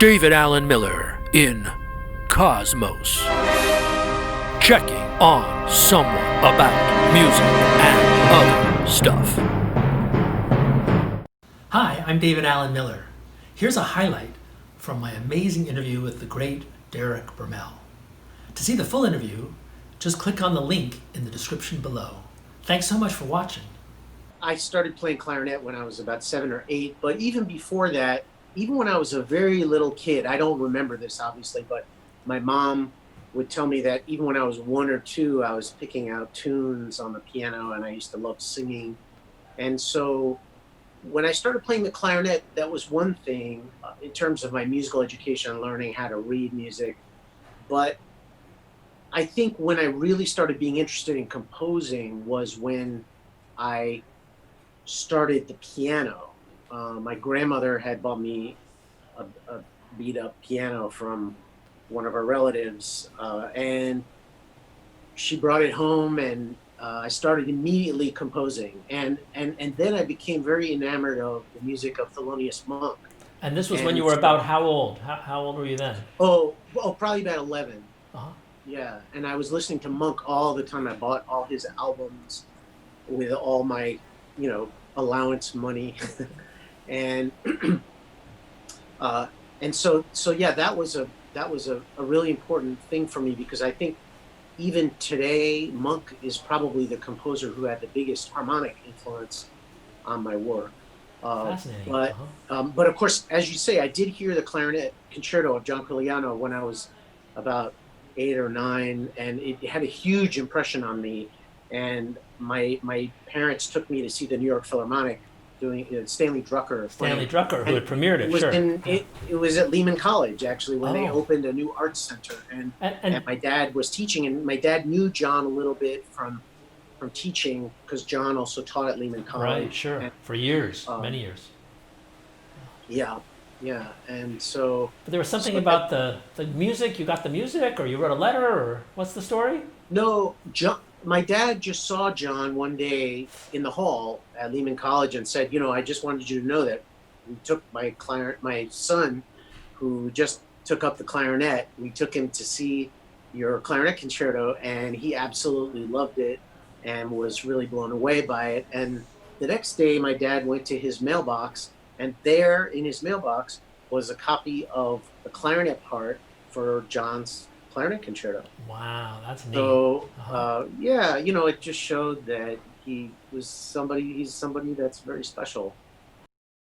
David Allen Miller in Cosmos. Checking on someone about music and other stuff. Hi, I'm David Allen Miller. Here's a highlight from my amazing interview with the great Derek Bermel. To see the full interview, just click on the link in the description below. Thanks so much for watching. I started playing clarinet when I was about 7 or 8, but even before that, even when I was a very little kid, I don't remember this obviously, but my mom would tell me that even when I was 1 or 2, I was picking out tunes on the piano and I used to love singing. And so when I started playing the clarinet, that was one thing in terms of my musical education, learning how to read music. But I think when I really started being interested in composing was when I started the piano. My grandmother had bought me a beat up piano from one of our relatives, and she brought it home, and I started immediately composing, and then I became very enamored of the music of Thelonious Monk. And this was when you were about how old? How old were you then? Probably about 11. Uh-huh. Yeah, and I was listening to Monk all the time. I bought all his albums with all my, allowance money, and so yeah, that was a really important thing for me, because I think even today Monk is probably the composer who had the biggest harmonic influence on my work. Fascinating. But of course, as you say, I did hear the clarinet concerto of John Corigliano when I was about 8 or 9, and it had a huge impression on me. And my parents took me to see the New York Philharmonic doing Stanley Drucker. Who had premiered it. It was at Lehman College, actually, when they opened a new arts center, and my dad was teaching, and my dad knew John a little bit from teaching, because John also taught at Lehman College. Right, sure, and, for years, many years. Yeah, and so. But there was something about the music. You got the music, or you wrote a letter, or what's the story? No, my dad just saw John one day in the hall at Lehman College and said, I just wanted you to know that we took my son, who just took up the clarinet, we took him to see your clarinet concerto, and he absolutely loved it and was really blown away by it. And the next day, my dad went to his mailbox, and there in his mailbox was a copy of the clarinet part for John's clarinet concerto. Wow, that's neat. So it just showed that he's somebody that's very special.